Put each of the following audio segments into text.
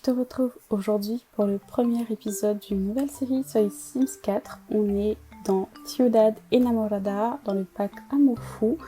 te retrouve aujourd'hui pour le premier épisode d'une nouvelle série sur les Sims 4. On est dans Ciudad Enamorada, dans le pack Amour Fou.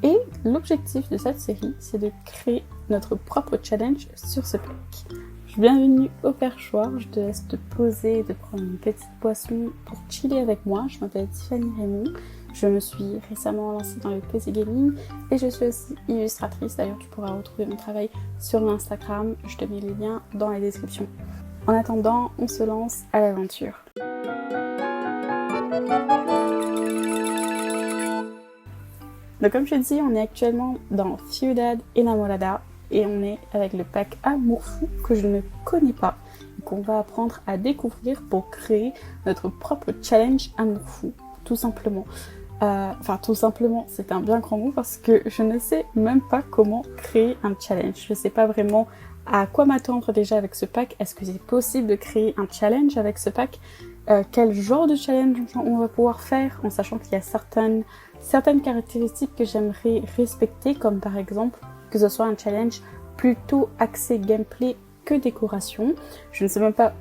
Et l'objectif de cette série, c'est de créer notre propre challenge sur ce pack. Bienvenue au perchoir, je te laisse te poser et te prendre une petite boisson pour chiller avec moi. Je m'appelle Tiffany Raymond, je me suis récemment lancée dans le PC Gaming et je suis aussi illustratrice. D'ailleurs, tu pourras retrouver mon travail sur l'Instagram, je te mets les liens dans la description. En attendant, on se lance à l'aventure. Donc comme je te dis, on est actuellement dans Ciudad Enamorada et on est avec le pack Amour Fou que je ne connais pas et qu'on va apprendre à découvrir pour créer notre propre challenge Amour Fou, tout simplement. Tout simplement, c'est un bien grand mot parce que je ne sais même pas comment créer un challenge. Je ne sais pas vraiment à quoi m'attendre déjà avec ce pack. Est-ce que c'est possible de créer un challenge avec ce pack? Quel genre de challenge on va pouvoir faire, en sachant qu'il y a certaines caractéristiques que j'aimerais respecter, comme par exemple que ce soit un challenge plutôt axé gameplay que décoration. Je ne sais même pas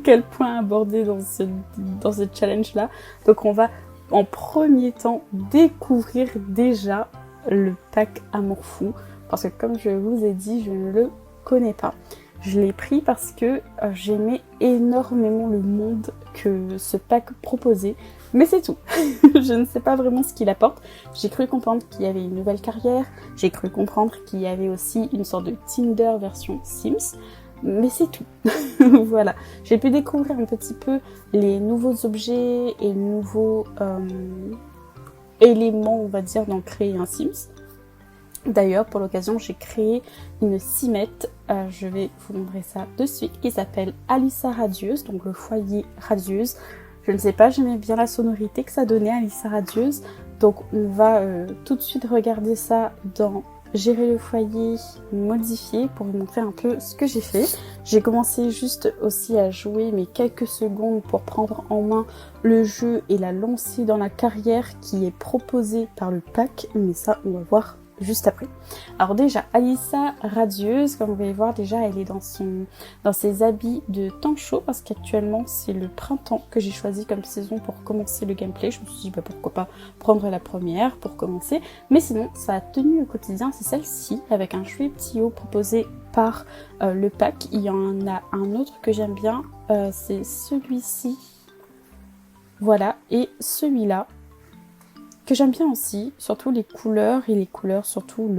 quel point aborder dans ce challenge-là. Donc on va en premier temps découvrir déjà le pack Amour Fou, parce que comme je vous ai dit, je ne le connais pas. Je l'ai pris parce que j'aimais énormément le monde que ce pack proposait, mais c'est tout. Je ne sais pas vraiment ce qu'il apporte. J'ai cru comprendre qu'il y avait une nouvelle carrière, j'ai cru comprendre qu'il y avait aussi une sorte de Tinder version Sims, mais c'est tout. Voilà, j'ai pu découvrir un petit peu les nouveaux objets et nouveaux éléments, on va dire, dans créer un Sims. D'ailleurs, pour l'occasion, j'ai créé une simette, je vais vous montrer ça de suite, qui s'appelle Alissa Radieuse, donc le foyer radieuse. Je ne sais pas, j'aimais bien la sonorité que ça donnait, Alissa Radieuse. Donc on va tout de suite regarder ça dans Gérer le foyer, modifier, pour vous montrer un peu ce que j'ai fait. J'ai commencé juste aussi à jouer mais quelques secondes pour prendre en main le jeu et la lancer dans la carrière qui est proposée par le pack, mais ça on va voir juste après. Alors déjà, Alissa Radieuse, comme vous pouvez voir, déjà elle est dans ses habits de temps chaud, parce qu'actuellement c'est le printemps que j'ai choisi comme saison pour commencer le gameplay. Je me suis dit pourquoi pas prendre la première pour commencer, mais sinon sa tenue au quotidien c'est celle-ci, avec un chouette petit haut proposé par le pack. Il y en a un autre que j'aime bien, c'est celui-ci, voilà, et celui-là que j'aime bien aussi, surtout les couleurs, surtout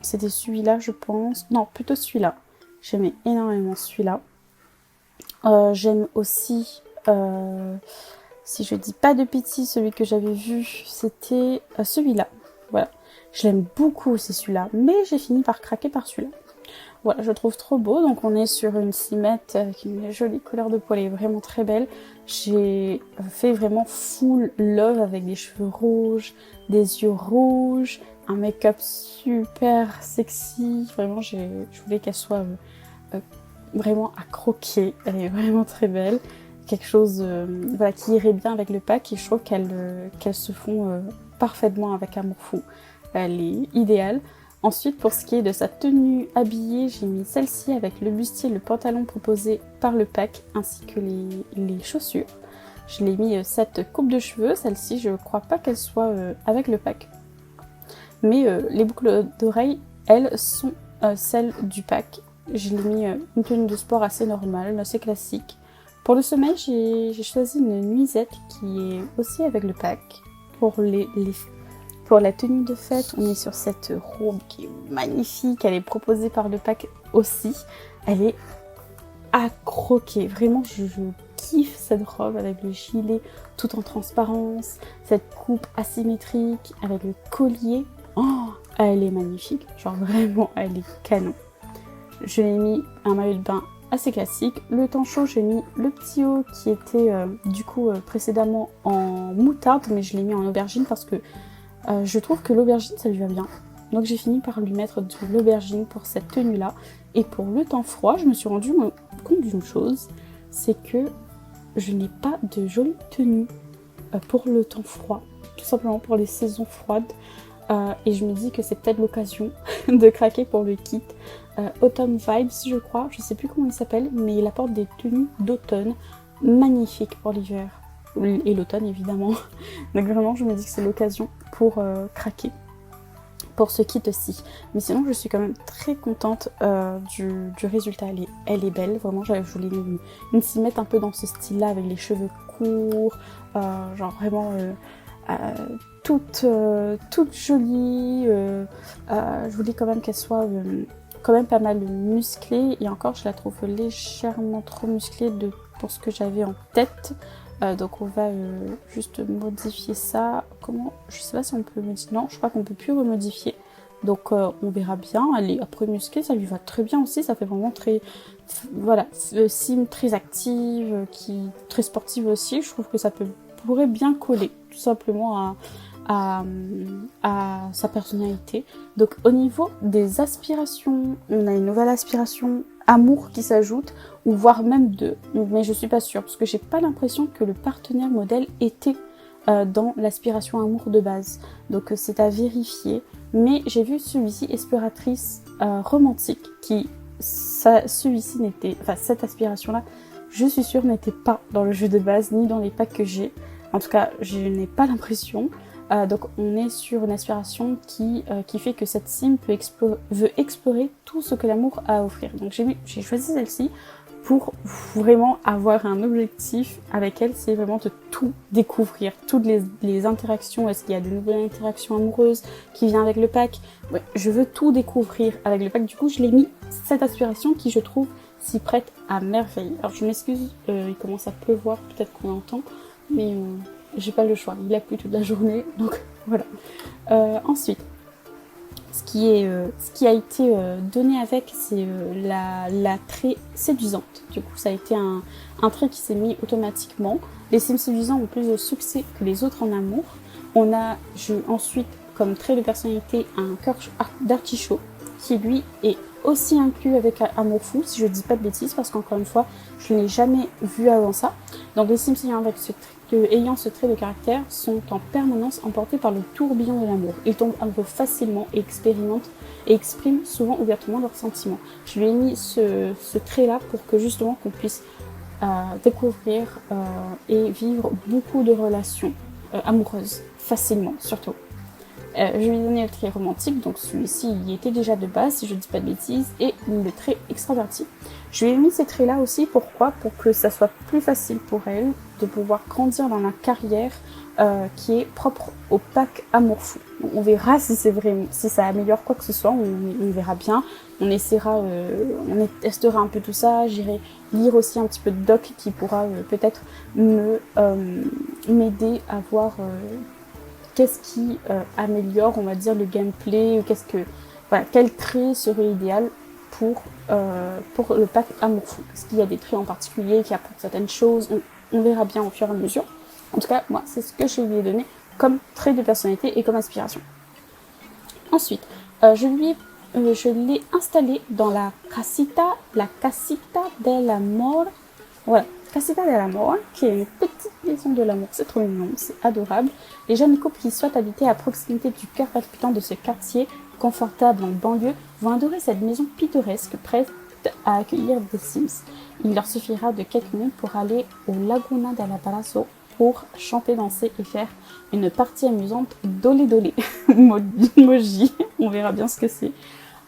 c'était celui-là je pense, non plutôt celui-là, j'aimais énormément celui-là. J'aime aussi, si je dis pas de bêtises, celui que j'avais vu c'était celui-là, voilà, je l'aime beaucoup aussi celui-là, mais j'ai fini par craquer par celui-là. Voilà, je le trouve trop beau. Donc on est sur une simette avec une jolie couleur de peau, elle est vraiment très belle. J'ai fait vraiment full love avec des cheveux rouges, des yeux rouges, un make-up super sexy. Vraiment, je voulais qu'elle soit vraiment à croquer. Elle est vraiment très belle. Quelque chose voilà, qui irait bien avec le pack, et je trouve qu'elles se font parfaitement avec Amour Fou. Elle est idéale. Ensuite, pour ce qui est de sa tenue habillée, j'ai mis celle-ci avec le bustier et le pantalon proposé par le pack, ainsi que les chaussures. Je l'ai mis cette coupe de cheveux, celle-ci je ne crois pas qu'elle soit avec le pack. Mais les boucles d'oreilles, elles sont celles du pack. Je l'ai mis une tenue de sport assez normale, assez classique. Pour le sommeil, j'ai choisi une nuisette qui est aussi avec le pack. Pour la tenue de fête, on est sur cette robe qui est magnifique. Elle est proposée par le pack aussi. Elle est à croquer. Vraiment, je kiffe cette robe avec le gilet tout en transparence. Cette coupe asymétrique avec le collier. Oh, elle est magnifique. Genre vraiment, elle est canon. Je l'ai mis un maillot de bain assez classique. Le temps chaud, j'ai mis le petit haut qui était précédemment en moutarde, mais je l'ai mis en aubergine parce que je trouve que l'aubergine ça lui va bien, donc j'ai fini par lui mettre de l'aubergine pour cette tenue là. Et pour le temps froid, je me suis rendu compte d'une chose, c'est que je n'ai pas de jolie tenue pour le temps froid, tout simplement pour les saisons froides. et je me dis que c'est peut-être l'occasion de craquer pour le kit Autumn Vibes, je crois. Je sais plus comment il s'appelle, mais il apporte des tenues d'automne magnifiques pour l'hiver. Et l'automne, évidemment. Donc vraiment, je me dis que c'est l'occasion pour craquer pour ce kit-ci. Mais sinon, je suis quand même très contente du résultat. Elle est belle, vraiment. Je voulais une silhouette un peu dans ce style-là, avec les cheveux courts, genre vraiment toute jolie. Je voulais quand même qu'elle soit quand même pas mal musclée. Et encore, je la trouve légèrement trop musclée pour ce que j'avais en tête. Donc on va juste modifier ça. Comment? Je sais pas si on peut modifier. Non, je crois qu'on peut plus remodifier. Donc on verra bien. Elle est après musclée, ça lui va très bien aussi. Ça fait vraiment très, voilà, sim très active, très sportive aussi. Je trouve que ça pourrait bien coller, tout simplement à sa personnalité. Donc au niveau des aspirations, on a une nouvelle aspiration amour qui s'ajoute, ou voire même deux, mais je suis pas sûre parce que j'ai pas l'impression que le partenaire modèle était dans l'aspiration amour de base, donc c'est à vérifier. Mais j'ai vu celui-ci exploratrice romantique celui-ci n'était, enfin cette aspiration là, je suis sûre n'était pas dans le jeu de base ni dans les packs que j'ai. En tout cas, je n'ai pas l'impression. Donc on est sur une aspiration qui fait que cette sim veut explorer tout ce que l'amour a à offrir. Donc j'ai choisi celle-ci pour vraiment avoir un objectif avec elle, c'est vraiment de tout découvrir, toutes les interactions. Est-ce qu'il y a de nouvelles interactions amoureuses qui viennent avec le pack? Ouais, je veux tout découvrir avec le pack. Du coup, je l'ai mis cette aspiration qui, je trouve, s'y prête à merveille. Alors je m'excuse, il commence à pleuvoir, peut-être qu'on l'entend, mais j'ai pas le choix, il a plu toute la journée, donc voilà. Ensuite, ce qui a été donné avec, c'est la trait séduisante. Du coup, ça a été un trait qui s'est mis automatiquement. Les sims séduisants ont plus de succès que les autres en amour. On a ensuite, comme trait de personnalité, un cœur d'artichaut, qui lui est aussi inclus avec Amour Fou, si je dis pas de bêtises, parce qu'encore une fois, je ne l'ai jamais vu avant ça. Donc les sims ayant ce trait de caractère sont en permanence emportés par le tourbillon de l'amour. Ils tombent amoureux facilement et expérimentent et expriment souvent ouvertement leurs sentiments. Je lui ai mis ce trait-là pour que justement qu'on puisse découvrir et vivre beaucoup de relations amoureuses, facilement surtout. Je lui ai donné le trait romantique, donc celui-ci y était déjà de base, si je ne dis pas de bêtises, et le trait extraverti. Je lui ai mis ces traits-là aussi, pourquoi? Pour que ça soit plus facile pour elle de pouvoir grandir dans la carrière qui est propre au pack Amour Fou. On verra si c'est vrai, si ça améliore quoi que ce soit, on verra bien. On essaiera, on testera un peu tout ça. J'irai lire aussi un petit peu de doc qui pourra peut-être m'aider à voir qu'est-ce qui améliore, on va dire, le gameplay, ou quel trait serait idéal pour le pack Amour Fou. Est-ce qu'il y a des traits en particulier qui apportent certaines choses? On verra bien au fur et à mesure. En tout cas, moi, c'est ce que je lui ai donné comme trait de personnalité et comme inspiration. Ensuite, je l'ai installé dans la casita del amor. Voilà, Casita del Amor, qui est une petite maison de l'amour. C'est trop mignon, c'est adorable. Les jeunes couples qui souhaitent habiter à proximité du cœur palpitant de ce quartier confortable en banlieue vont adorer cette maison pittoresque prête à accueillir des Sims. Il leur suffira de quelques minutes pour aller au Laguna de la Palazzo pour chanter, danser et faire une partie amusante dolé dolé. Moji, on verra bien ce que c'est.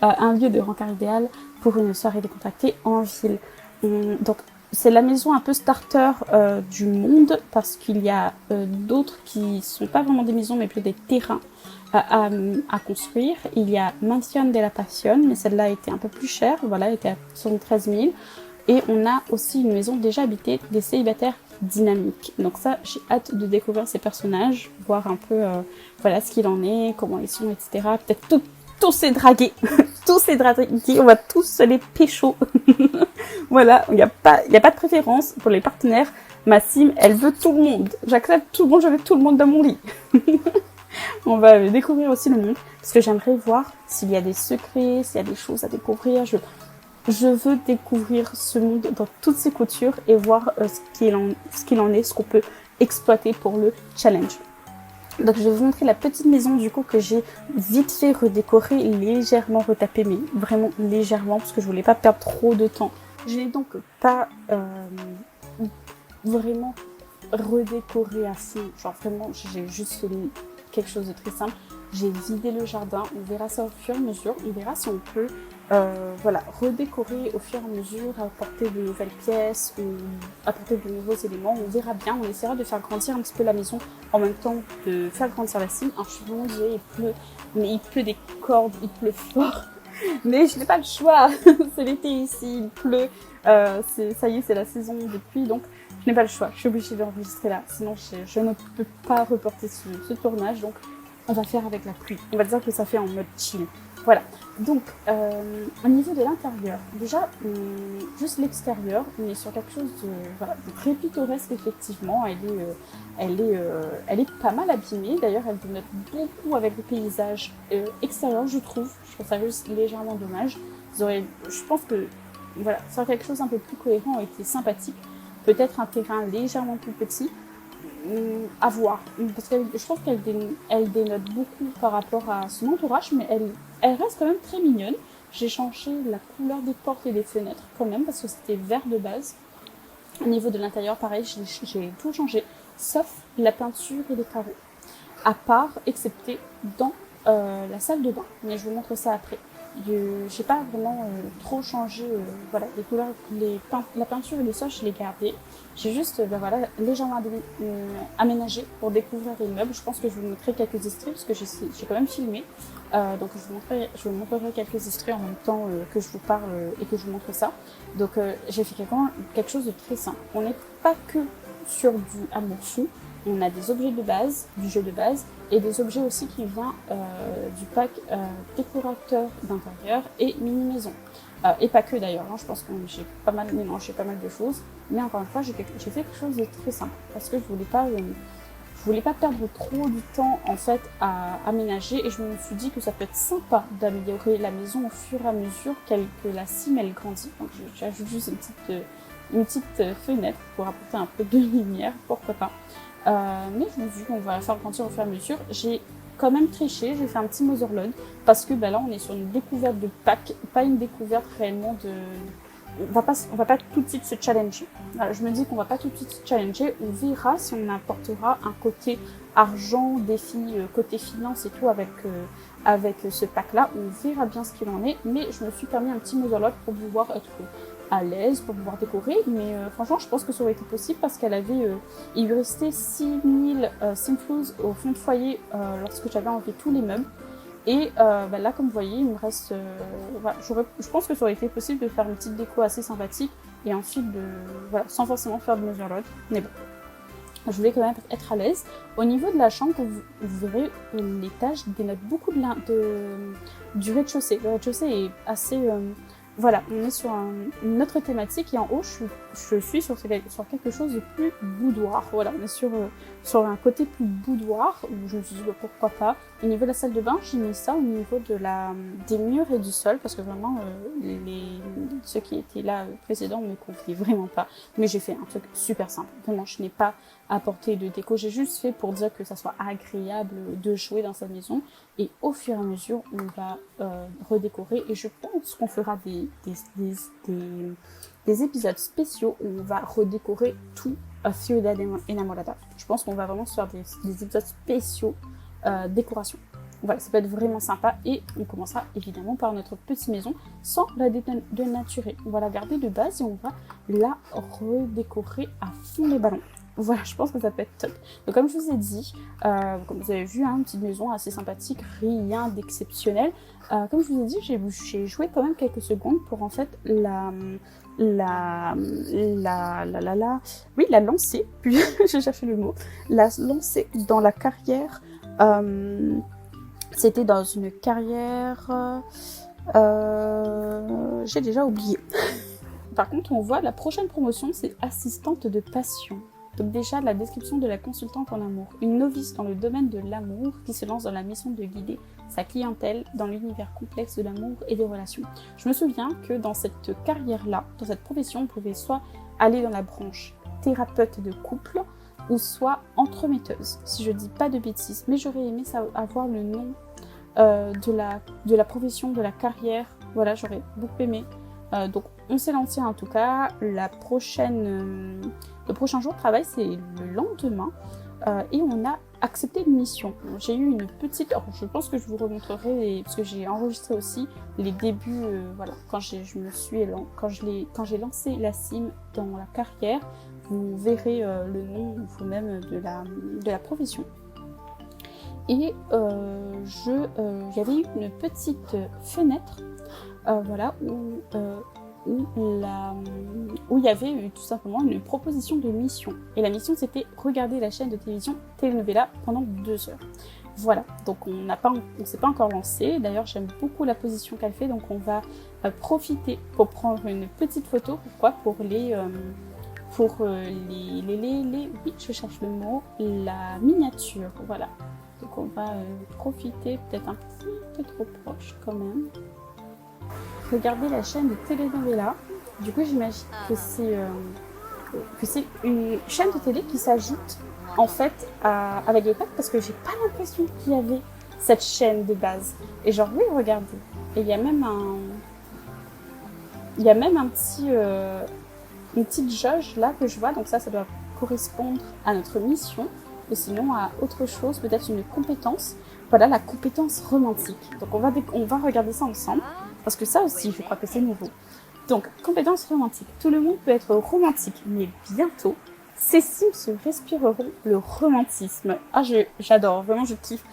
Un lieu de rencard idéal pour une soirée décontractée en ville. Donc, c'est la maison un peu starter du monde, parce qu'il y a d'autres qui sont pas vraiment des maisons mais plutôt des terrains à construire. Il y a Mansion de la Passion, mais celle-là a été un peu plus chère, voilà, elle était à 73 000. Et on a aussi une maison déjà habitée des célibataires dynamiques. Donc ça, j'ai hâte de découvrir ces personnages, voir un peu voilà ce qu'il en est, comment ils sont, etc. Peut-être tous ces dragués, tous ces dragués, on va tous les pécho. Voilà, il n'y a pas de préférence pour les partenaires. Ma sim, elle veut tout le monde. J'accepte tout le monde, je veux tout le monde dans mon lit. On va découvrir aussi le monde, parce que j'aimerais voir s'il y a des secrets, s'il y a des choses à découvrir. Je veux découvrir ce monde dans toutes ses coutures et voir ce qu'il en est, ce qu'on peut exploiter pour le challenge. Donc je vais vous montrer la petite maison du coup que j'ai vite fait redécorer, légèrement retapé, mais vraiment légèrement parce que je voulais pas perdre trop de temps. Je n'ai donc pas vraiment redécoré à fond, genre vraiment j'ai juste fait quelque chose de très simple. J'ai vidé le jardin, on verra ça au fur et à mesure, on verra si on peut voilà, redécorer au fur et à mesure, apporter de nouvelles pièces, ou apporter de nouveaux éléments, on verra bien, on essaiera de faire grandir un petit peu la maison en même temps de faire grandir la cime. Alors je suis vraiment désolée, il pleut, mais il pleut des cordes, il pleut fort, mais je n'ai pas le choix, c'est l'été ici, il pleut, ça y est, c'est la saison des pluies, donc je n'ai pas le choix, je suis obligée d'enregistrer là, sinon je ne peux pas reporter ce tournage, donc on va faire avec la pluie. On va dire que ça fait en mode chill. Voilà. Donc, au niveau de l'intérieur, déjà, juste l'extérieur, on est sur quelque chose de très pittoresque, effectivement. Elle est pas mal abîmée. D'ailleurs, elle dénote beaucoup avec le paysage extérieur, je trouve. Je trouve ça juste légèrement dommage. Je pense que, voilà, faire quelque chose un peu plus cohérent aurait été sympathique. Peut-être un terrain légèrement plus petit. À voir, parce que je trouve qu'elle dénote beaucoup par rapport à son entourage, mais elle reste quand même très mignonne. J'ai changé la couleur des portes et des fenêtres quand même, parce que c'était vert de base. Au niveau de l'intérieur, pareil, j'ai tout changé, sauf la peinture et les carreaux. À part, excepté dans la salle de bain, mais je vous montre ça après. J'ai pas vraiment trop changé voilà, les couleurs, la peinture et les sols, je l'ai gardé. J'ai juste voilà, légèrement aménagé pour découvrir les meubles. Je pense que je vous montrerai quelques extraits parce que j'ai quand même filmé. Donc je vous montrerai quelques extraits en même temps que je vous parle et que je vous montre ça. Donc j'ai fait quelque chose de très simple. On n'est pas que sur du amour fou. On a des objets de base, du jeu de base, et des objets aussi qui viennent du pack décorateur d'intérieur et mini-maison. Et pas que d'ailleurs, hein, je pense que j'ai pas mal mélangé pas mal de choses. Mais encore une fois, j'ai fait quelque chose de très simple, parce que je voulais pas perdre trop du temps en fait à aménager, et je me suis dit que ça peut être sympa d'améliorer la maison au fur et à mesure que la cime elle grandit. Donc j'ajoute juste une petite fenêtre pour apporter un peu de lumière, pourquoi pas. Mais je me suis dit qu'on va faire grandir au fur et à mesure. J'ai quand même triché, j'ai fait un petit Motherload parce que là on est sur une découverte de pack, pas une découverte réellement de... On va pas tout de suite se challenger. Alors, je me dis qu'on va pas tout de suite se challenger, on verra si on apportera un côté argent, défi, côté finance et tout avec ce pack là, on verra bien ce qu'il en est, mais je me suis permis un petit Motherload pour pouvoir être à l'aise, pour pouvoir décorer, mais franchement je pense que ça aurait été possible parce qu'elle avait, il lui restait 6000 Simflouz au fond de foyer lorsque j'avais enlevé tous les meubles. Et là, comme vous voyez, il me reste... voilà, je pense que ça aurait été possible de faire une petite déco assez sympathique et ensuite voilà, sans forcément faire de Motherload. Mais bon, je voulais quand même être à l'aise. Au niveau de la chambre, vous verrez, l'étage dénote beaucoup du rez-de-chaussée. Le rez-de-chaussée est assez... voilà, on est sur une autre thématique et en haut, je suis sur quelque chose de plus boudoir. Voilà, on est sur un côté plus boudoir où je me suis dit pourquoi pas. Au niveau de la salle de bain, j'ai mis ça au niveau des murs et du sol parce que vraiment, ceux qui étaient là précédents ne me convenaient vraiment pas. Mais j'ai fait un truc super simple. Vraiment, je n'ai pas apporté de déco. J'ai juste fait pour dire que ça soit agréable de jouer dans sa maison. Et au fur et à mesure, on va redécorer. Et je pense qu'on fera des épisodes spéciaux où on va redécorer tout Ciudad Enamorada. Je pense qu'on va vraiment se faire des épisodes spéciaux décoration. Voilà, ça peut être vraiment sympa. Et on commencera évidemment par notre petite maison sans la dénaturer. On va la garder de base et on va la redécorer à fond les ballons. Voilà, je pense que ça peut être top. Donc comme je vous ai dit, comme vous avez vu, hein, une petite maison assez sympathique, rien d'exceptionnel. Comme je vous ai dit, j'ai joué quand même quelques secondes pour en fait la lancer, puis j'ai cherché le mot, la lancer dans la carrière. C'était dans une carrière... j'ai déjà oublié. Par contre, on voit la prochaine promotion, c'est assistante de passion. Donc déjà, la description de la consultante en amour. Une novice dans le domaine de l'amour qui se lance dans la mission de guider sa clientèle dans l'univers complexe de l'amour et des relations. Je me souviens que dans cette carrière-là, dans cette profession, on pouvait soit aller dans la branche thérapeute de couple, ou soit entremetteuse, si je dis pas de bêtises. Mais j'aurais aimé avoir le nom de la profession, de la carrière. Voilà, j'aurais beaucoup aimé. Donc on s'est lancé en tout cas. Le prochain jour de travail, c'est le lendemain. Et on a accepté une mission. J'ai eu une petite... Alors, je pense que je vous remontrerai, parce que j'ai enregistré aussi les débuts, voilà, quand j'ai lancé la sim dans la carrière, vous verrez le nom vous-même de la profession. Et j'avais eu une petite fenêtre, voilà, où il y avait eu tout simplement une proposition de mission. Et la mission, c'était regarder la chaîne de télévision Telenovela pendant 2 heures. Voilà, donc on s'est pas encore lancé. D'ailleurs, j'aime beaucoup la position qu'elle fait, donc on va profiter pour prendre une petite photo. Pourquoi ? Oui, je cherche le mot, la miniature, voilà. Donc on va profiter, peut-être un petit peu trop proche quand même. Regarder la chaîne de Telenovela. Du coup, j'imagine que c'est une chaîne de télé qui s'agite en fait avec les pattes, parce que j'ai pas l'impression qu'il y avait cette chaîne de base. Et genre, oui, regardez. Et il y a même une petite jauge là que je vois, donc ça doit correspondre à notre mission, ou sinon à autre chose, peut-être une compétence. Voilà, la compétence romantique. Donc on va regarder ça ensemble, parce que ça aussi, je crois que c'est nouveau. Donc, compétence romantique. Tout le monde peut être romantique, mais bientôt, ces Sims respireront le romantisme. Ah, j'adore, vraiment, je kiffe.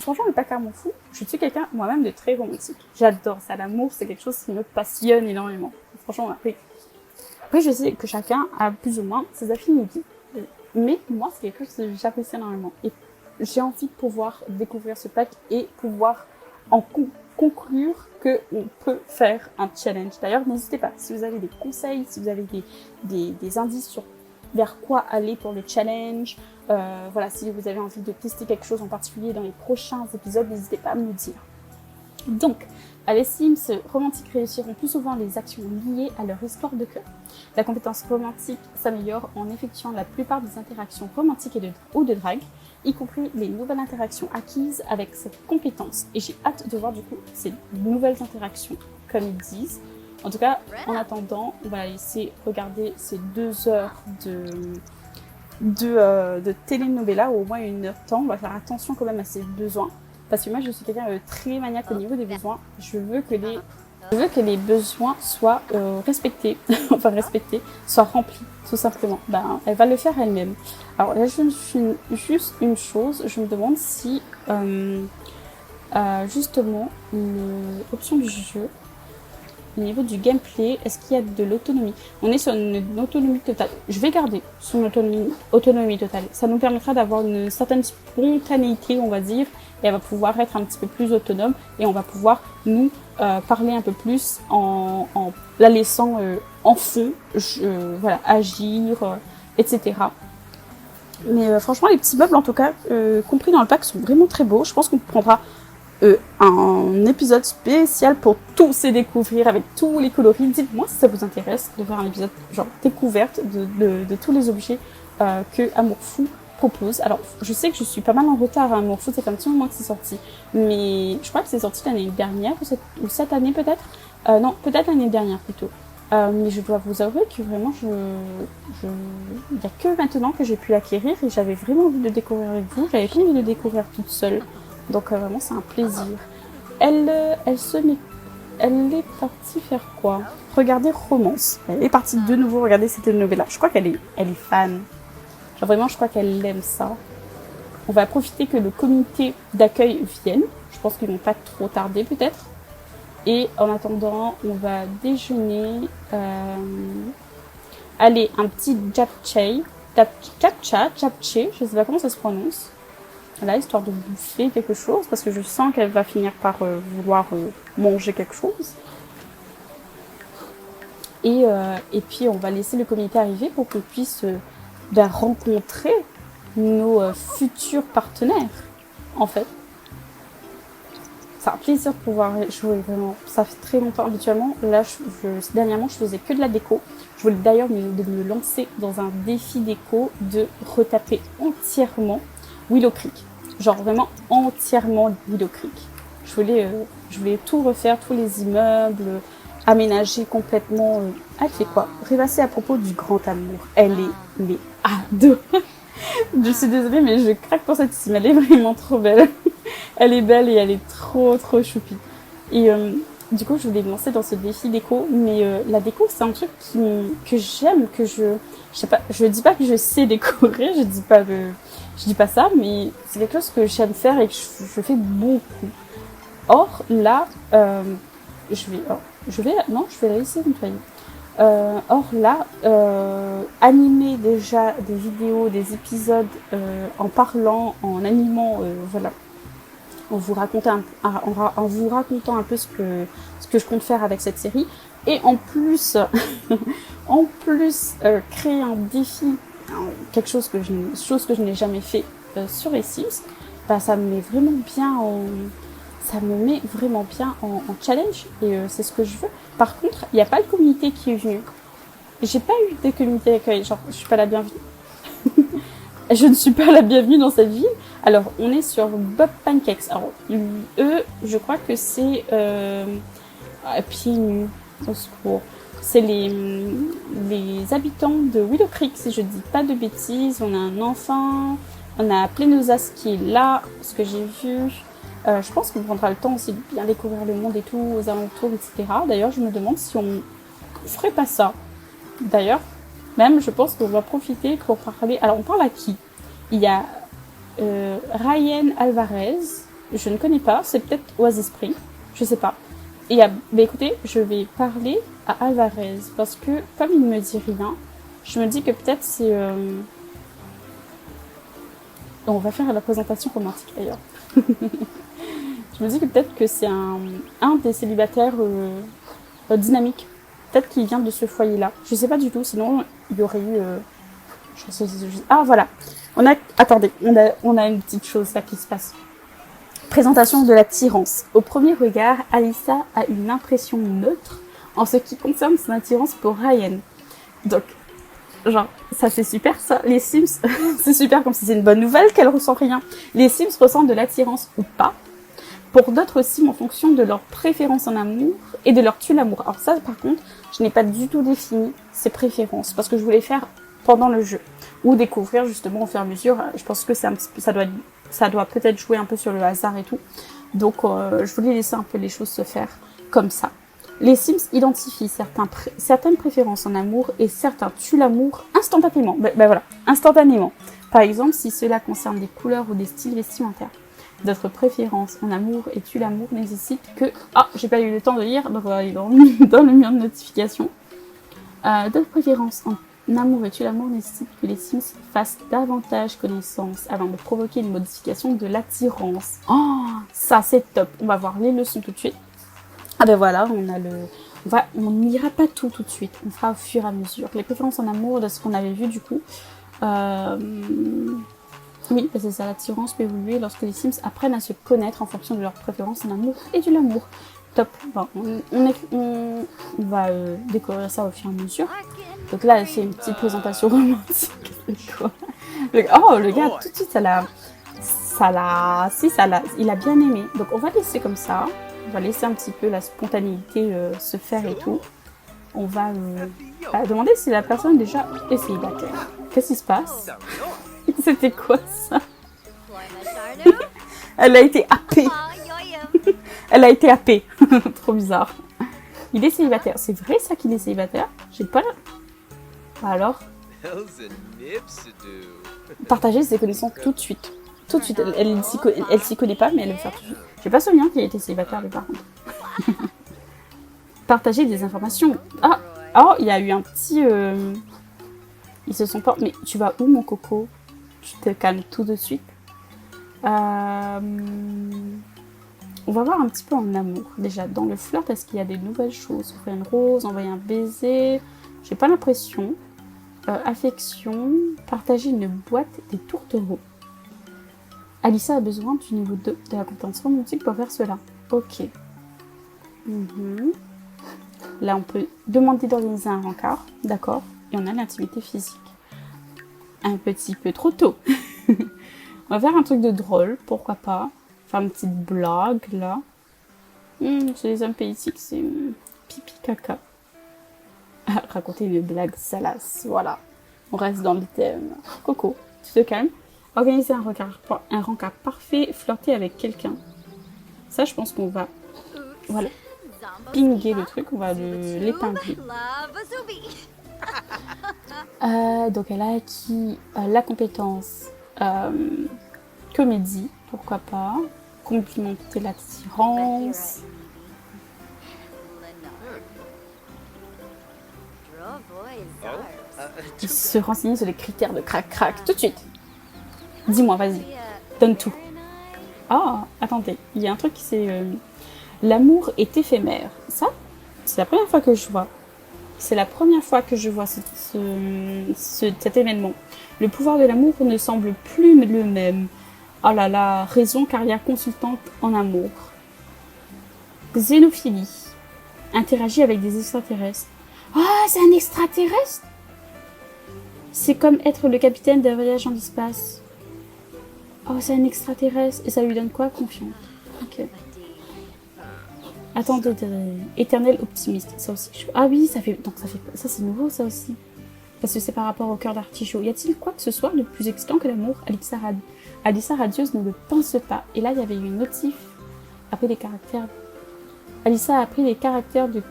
Franchement, le pack à m'en fout. Je suis quelqu'un, moi-même, de très romantique. J'adore ça. L'amour, c'est quelque chose qui me passionne énormément. Franchement, après, je sais que chacun a plus ou moins ses affinités. Mais moi, c'est quelque chose que j'apprécie énormément. Et j'ai envie de pouvoir découvrir ce pack et pouvoir en conclure qu'on peut faire un challenge. D'ailleurs, n'hésitez pas, si vous avez des conseils, si vous avez des indices sur vers quoi aller pour le challenge, voilà, si vous avez envie de tester quelque chose en particulier dans les prochains épisodes, n'hésitez pas à me le dire. Donc, les Sims romantiques réussiront plus souvent les actions liées à leur histoire de cœur. La compétence romantique s'améliore en effectuant la plupart des interactions romantiques ou de drague, y compris les nouvelles interactions acquises avec cette compétence. Et j'ai hâte de voir du coup ces nouvelles interactions, comme ils disent. En tout cas, en attendant, on va laisser regarder ces 2 heures de telenovela, ou au moins 1 heure de temps. On va faire attention quand même à ses besoins. Parce que moi, je suis quelqu'un de très maniaque au niveau des besoins. Je veux que les besoins soient respectés, soient remplis, tout simplement. Elle va le faire elle-même. Alors là, juste une chose, je me demande si, justement, l'option du jeu, au niveau du gameplay, est-ce qu'il y a de l'autonomie ? On est sur une autonomie totale. Je vais garder son autonomie totale. Ça nous permettra d'avoir une certaine spontanéité, on va dire, et elle va pouvoir être un petit peu plus autonome, et on va pouvoir nous parler un peu plus en la laissant en feu, voilà, agir, etc. Mais franchement, les petits meubles, en tout cas, compris dans le pack, sont vraiment très beaux. Je pense qu'on prendra un épisode spécial pour tous les découvrir avec tous les coloris. Dites-moi si ça vous intéresse de faire un épisode genre découverte de tous les objets que Amour Fou propose. Alors, je sais que je suis pas mal en retard à Amour Fou, c'est un petit moment que c'est sorti, mais je crois que c'est sorti l'année dernière ou cette année peut-être. Non, peut-être l'année dernière plutôt. Mais je dois vous avouer que vraiment, il n'y a que maintenant que j'ai pu l'acquérir, et j'avais vraiment envie de le découvrir avec vous. J'avais pas envie de le découvrir toute seule. Donc vraiment, c'est un plaisir. Elle est partie faire quoi ? Regarder Romance. Elle est partie de nouveau regarder cette novella. Je crois qu'elle est fan. Genre vraiment, je crois qu'elle aime ça. On va profiter que le comité d'accueil vienne. Je pense qu'ils vont pas trop tarder peut-être. Et en attendant, on va déjeuner. Allez, un petit japchae, je sais pas comment ça se prononce. Là, histoire de bouffer quelque chose, parce que je sens qu'elle va finir par vouloir manger quelque chose. Et puis, on va laisser le comité arriver pour qu'on puisse rencontrer nos futurs partenaires, en fait. c'est un plaisir de pouvoir jouer vraiment. Ça fait très longtemps habituellement. Là, dernièrement, je faisais que de la déco. Je voulais d'ailleurs me lancer dans un défi déco de retaper entièrement Willow Creek. Genre vraiment entièrement Willow Creek. Je voulais tout refaire, tous les immeubles, aménager complètement. Elle fait quoi? Rêvasser à propos du grand amour. Elle est mais adorable. Je suis désolée, mais je craque pour cette sim. Elle est vraiment trop belle. Elle est belle et elle est trop choupie. Et du coup, je voulais me lancer dans ce défi déco. Mais la déco, c'est un truc que j'aime, que je sais pas, je dis pas que je sais décorer, je dis pas ça, mais c'est quelque chose que j'aime faire et que je fais beaucoup. Or, là, je vais la laisser nettoyer. Or là, animer déjà des vidéos, des épisodes en parlant, en animant, voilà, en vous racontant un peu ce que je compte faire avec cette série, et en plus, créer un défi, chose que je n'ai jamais fait sur les Sims, bah ça me met vraiment bien en challenge et c'est ce que je veux. Par contre, il n'y a pas de communauté qui est venue. J'ai pas eu de communauté d'accueil, genre je suis pas la bienvenue. Je ne suis pas la bienvenue dans cette ville. Alors, on est sur Bob Pancakes. Alors, eux, je crois que c'est pieds nus, au secours. C'est les habitants de Willow Creek, si je dis pas de bêtises. On a un enfant, on a Plenosas qui est là, ce que j'ai vu. Je pense qu'on prendra le temps aussi de bien découvrir le monde et tout, aux alentours, etc. D'ailleurs, je me demande si on ferait pas ça. D'ailleurs, même, je pense qu'on va profiter pour parler... Alors, on parle à qui? Il y a Ryan Alvarez, je ne connais pas, c'est peut-être Oasis Spring, je sais pas. Et écoutez, je vais parler à Alvarez, parce que, comme il ne me dit rien, je me dis que peut-être c'est... On va faire la présentation romantique, d'ailleurs. Je me dis que peut-être que c'est un des célibataires dynamiques. Peut-être qu'il vient de ce foyer-là. Je sais pas du tout, sinon il y aurait eu... Ah, voilà. Attendez, on a une petite chose là qui se passe. Présentation de l'attirance. Au premier regard, Alyssa a une impression neutre en ce qui concerne son attirance pour Ryan. Donc, genre, ça c'est super ça. Les Sims, c'est super comme si c'est une bonne nouvelle qu'elle ressent rien. Les Sims ressentent de l'attirance ou pas. Pour d'autres Sims en fonction de leur préférence en amour et de leur tue l'amour. Alors ça, par contre, je n'ai pas du tout défini ces préférences parce que je voulais faire pendant le jeu ou découvrir justement au fur et à mesure. Je pense que ça doit peut-être jouer un peu sur le hasard et tout. Donc, je voulais laisser un peu les choses se faire comme ça. Les Sims identifient certaines préférences en amour et certains tuent l'amour instantanément. Voilà, instantanément. Par exemple, si cela concerne des couleurs ou des styles vestimentaires. D'autres préférences en amour et tue l'amour nécessitent que... Ah, j'ai pas eu le temps de lire, donc on va aller dans le mur de notification. D'autres préférences en amour et tue l'amour nécessitent que les Sims fassent davantage connaissance avant de provoquer une modification de l'attirance. Oh, ça c'est top. On va voir les leçons tout de suite. Ah ben voilà, on n'ira pas tout de suite. On fera au fur et à mesure. Les préférences en amour, de ce qu'on avait vu du coup. Oui, c'est ça, l'attirance peut évoluer lorsque les Sims apprennent à se connaître en fonction de leurs préférences en amour et de l'amour. Top. Bon, on va découvrir ça au fur et à mesure. Donc là, c'est une petite présentation romantique. Le gars, tout de suite, il a bien aimé. Donc on va laisser comme ça. On va laisser un petit peu la spontanéité se faire et tout. On va demander si la personne déjà est célibataire. Qu'est-ce qui se passe? C'était quoi ça? Elle a été happée. Elle a été happée. Trop bizarre. Il est célibataire. C'est vrai ça qu'il est célibataire? J'ai pas... Alors? Partager ses connaissances tout de suite. Tout de suite. Elle s'y connaît pas, mais elle veut faire tout de suite. J'ai pas souvenir qu'il a été célibataire, lui, par contre. Partager des informations. Ah, il y a eu un petit... Ils se sont pas... Mais tu vas où, mon coco? Tu te calmes tout de suite. On va voir un petit peu en amour. Déjà, dans le flirt, est-ce qu'il y a des nouvelles choses? Offrir une rose, envoyer un baiser. J'ai pas l'impression. Affection. Partager une boîte des tourtereaux. Alyssa a besoin du niveau 2 de la compétence romantique pour faire cela. Ok. Mhm. Là, on peut demander d'organiser un rencard. D'accord. Et on a l'intimité physique. Un petit peu trop tôt. On va faire un truc de drôle, pourquoi pas. Faire une petite blague, là. C'est les hommes politiques, c'est pipi caca. Raconter une blague salace, voilà. On reste dans le thème. Coco, tu te calmes. Organiser un rencard parfait, flirter avec quelqu'un. Ça, je pense qu'on va... Voilà. Pinguer le truc, on va l'épingler. Donc elle a acquis la compétence comédie, pourquoi pas. Complimenter l'attirance. Et se renseigner sur les critères de crac-crac tout de suite. Dis-moi, vas-y, donne tout. Ah, attendez, il y a un truc qui c'est... L'amour est éphémère. Ça, c'est la première fois que je vois. C'est la première fois que je vois cet événement. Le pouvoir de l'amour ne semble plus le même. Oh là là, raison carrière consultante en amour. Xénophilie. Interagit avec des extraterrestres. Ah, c'est un extraterrestre? C'est comme être le capitaine d'un voyage en espace. Oh, c'est un extraterrestre. Et ça lui donne quoi? Confiance. Ok. Attendez, éternel optimiste, ça aussi. Ah oui, ça c'est nouveau ça aussi. Parce que c'est par rapport au cœur d'artichaut. Y a-t-il quoi que ce soit de plus excitant que l'amour? Alissa radieuse ne le pense pas. Et là, il y avait une notif après les caractères. Alissa a appris les caractères de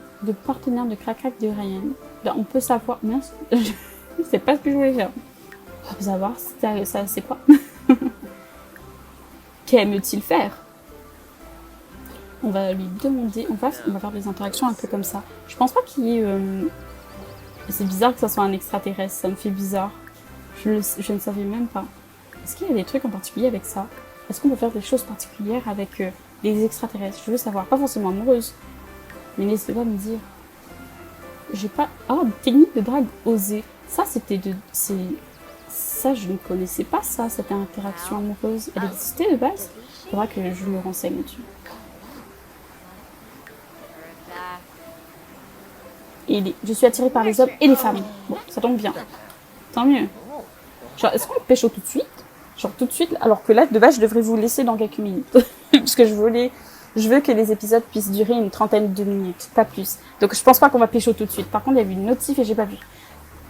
partenaire de crac-crac de Ryan. Là, on peut savoir. Mince, je sais pas ce que je voulais faire. On peut savoir ça c'est quoi. Qu'aime-t-il faire? On va lui demander, on va faire des interactions un peu comme ça. Je pense pas qu'il y ait... C'est bizarre que ça soit un extraterrestre, ça me fait bizarre. Je ne savais même pas. Est-ce qu'il y a des trucs en particulier avec ça? Est-ce qu'on peut faire des choses particulières avec les extraterrestres? Je veux savoir, pas forcément amoureuse. Mais n'hésitez pas à me dire. J'ai pas... Ah, technique de drague osée. Ça, ça, je ne connaissais pas ça, cette interaction amoureuse. Elle existait de base? Il faudra que je me renseigne là-dessus. Je suis attirée par les hommes et les femmes. Bon, ça tombe bien. Tant mieux. Genre, est-ce qu'on le pêche tout de suite? Genre tout de suite, alors que là, de base, je devrais vous laisser dans quelques minutes. Parce que je veux que les épisodes puissent durer une trentaine de minutes, pas plus. Donc je pense pas qu'on va pécho tout de suite. Par contre, il y a eu une notif et j'ai pas vu.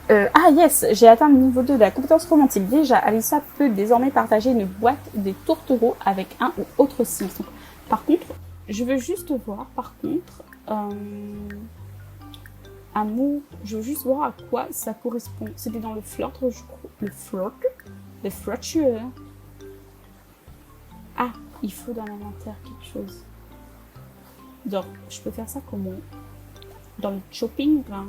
Ah yes, j'ai atteint le niveau 2 de la compétence romantique. Déjà, Alissa peut désormais partager une boîte des tourtereaux avec un ou autre Sims. Donc, par contre, je veux juste voir, amour, je veux juste voir à quoi ça correspond. C'était dans le flirt, je crois. Le flirtueux. Ah, il faut dans l'inventaire quelque chose. Donc, je peux faire ça comment? Dans le shopping, là.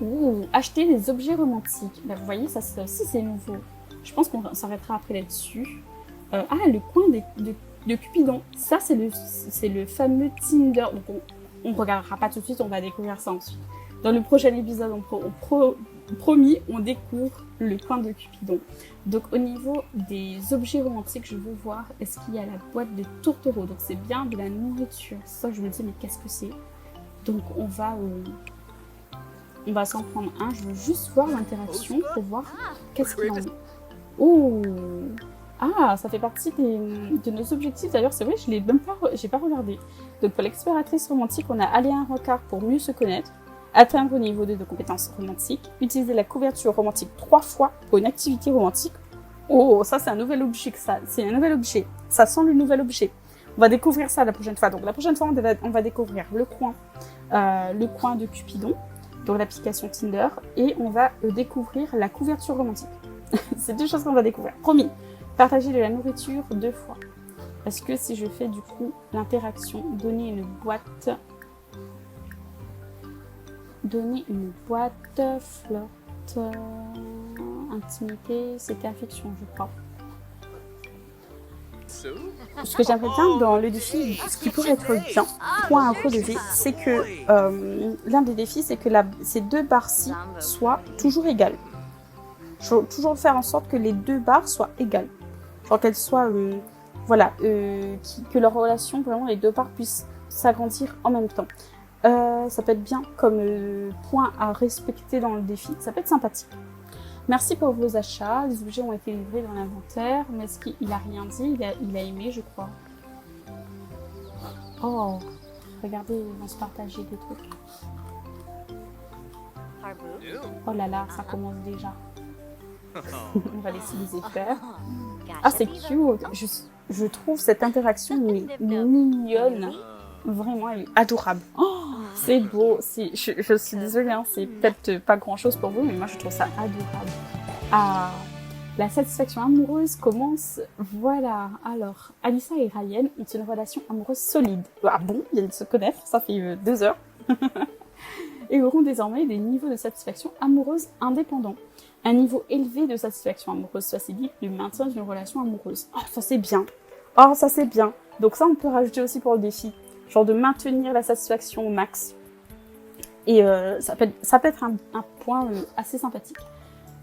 Ouh, acheter des objets romantiques. Bah, vous voyez, ça aussi, c'est nouveau. Je pense qu'on s'arrêtera après là-dessus. Le coin de Cupidon. Ça, c'est le fameux Tinder. Donc, on regardera pas tout de suite, on va découvrir ça ensuite. Dans le prochain épisode, promis, on découvre le coin de Cupidon. Donc au niveau des objets romantiques, je veux voir, est-ce qu'il y a la boîte de tourtereaux? Donc c'est bien de la nourriture. C'est ça que je me dis, mais qu'est-ce que c'est? Donc on va s'en prendre un. Je veux juste voir l'interaction pour voir qu'est-ce qu'il en est. Oh! Ah, ça fait partie de nos objectifs. D'ailleurs, c'est vrai, j'ai pas regardé. Donc, pour l'exploratrice romantique, on a aller à un rencard pour mieux se connaître, atteindre le niveau 2 de compétences romantiques, utiliser la couverture romantique 3 fois pour une activité romantique. Oh, ça, c'est un nouvel objet. C'est un nouvel objet. Ça sent le nouvel objet. On va découvrir ça la prochaine fois. Donc, la prochaine fois, on va découvrir le coin de Cupidon, donc l'application Tinder, et on va découvrir la couverture romantique. C'est deux choses qu'on va découvrir. Promis. Partager de la nourriture 2 fois. Est-ce que si je fais du coup l'interaction, donner une boîte, flotte, intimité, c'était affection, je crois. Ce que j'aimerais bien dans le défi, ce qui pourrait être bien, point à relever, c'est que l'un des défis, c'est que ces deux barres-ci soient toujours égales. Je veux toujours faire en sorte que les deux barres soient égales. Genre qu'elles soient voilà, que leur relation, vraiment les deux parts puissent s'agrandir en même temps. Ça peut être bien comme point à respecter dans le défi, ça peut être sympathique. Merci pour vos achats, les objets ont été livrés dans l'inventaire, mais est-ce qu'il a rien dit, il a aimé je crois. Oh, regardez, ils vont se partager des trucs. Oh là là, ça commence déjà. On va laisser les faire. Ah, c'est cute. Je trouve cette interaction mignonne. Vraiment, elle est adorable. Oh, c'est beau. Je suis désolée, hein, c'est peut-être pas grand-chose pour vous, mais moi, je trouve ça adorable. Ah, la satisfaction amoureuse commence. Voilà. Alors, Alyssa et Ryan ont une relation amoureuse solide. Ah bon, ils viennent de se connaître, ça fait 2 heures. Et auront désormais des niveaux de satisfaction amoureuse indépendants. Un niveau élevé de satisfaction amoureuse facilite le maintien d'une relation amoureuse. Oh, ça c'est bien. Oh, ça c'est bien. Donc ça, on peut rajouter aussi pour le défi. Genre de maintenir la satisfaction au max. Et ça peut être un point assez sympathique.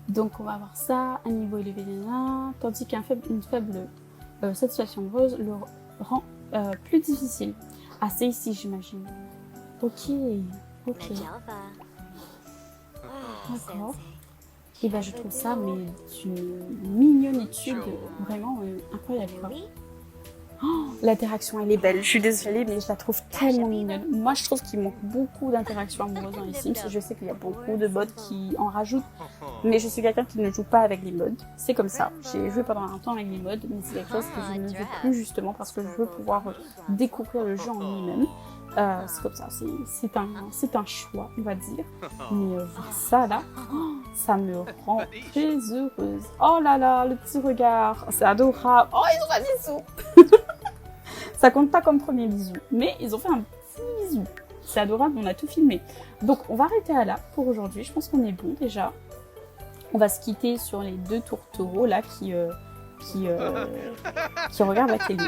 Donc on va avoir ça, un niveau élevé là, tandis qu'une faible satisfaction amoureuse le rend plus difficile. Ah, c'est ici, j'imagine. Ok. D'accord. Et ben je trouve ça mais une mignonne étude vraiment incroyable. Oh, l'interaction elle est belle, je suis désolée mais je la trouve tellement mignonne. Moi je trouve qu'il manque beaucoup d'interactions amoureuses dans les Sims. Je sais qu'il y a beaucoup de mods qui en rajoutent, mais je suis quelqu'un qui ne joue pas avec les mods. C'est comme ça, j'ai joué pendant un temps avec les mods, mais c'est quelque chose que je ne veux plus justement parce que je veux pouvoir découvrir le jeu en lui-même. C'est comme ça, c'est un choix, on va dire. Mais voir ça là, ça me rend très heureuse. Oh là là, le petit regard, c'est adorable. Oh, ils ont un bisou. Ça compte pas comme premier bisou, mais ils ont fait un petit bisou. C'est adorable, on a tout filmé. Donc on va arrêter à là pour aujourd'hui, je pense qu'on est bon déjà. On va se quitter sur les 2 tourtereaux là qui regardent la télé.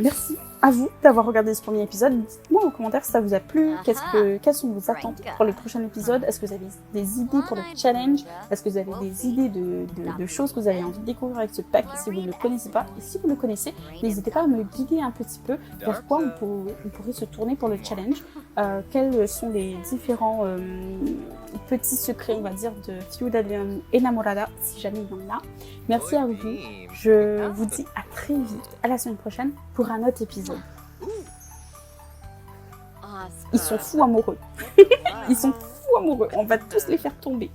Merci à vous d'avoir regardé ce premier épisode. Dites-moi en commentaire si ça vous a plu. Quelles sont vos attentes pour le prochain épisode? Est-ce que vous avez des idées pour le challenge? Est-ce que vous avez des idées de choses que vous avez envie de découvrir avec ce pack si vous ne le connaissez pas? Et si vous le connaissez, n'hésitez pas à me guider un petit peu vers quoi on pourrait se tourner pour le challenge. Quels sont les différents petits secrets, on va dire, de Ciudad Enamorada, si jamais il y en a. Merci à vous. Je vous dis à très vite, à la semaine prochaine, pour un autre épisode. Ils sont fous amoureux. Ils sont fous amoureux. On va tous les faire tomber.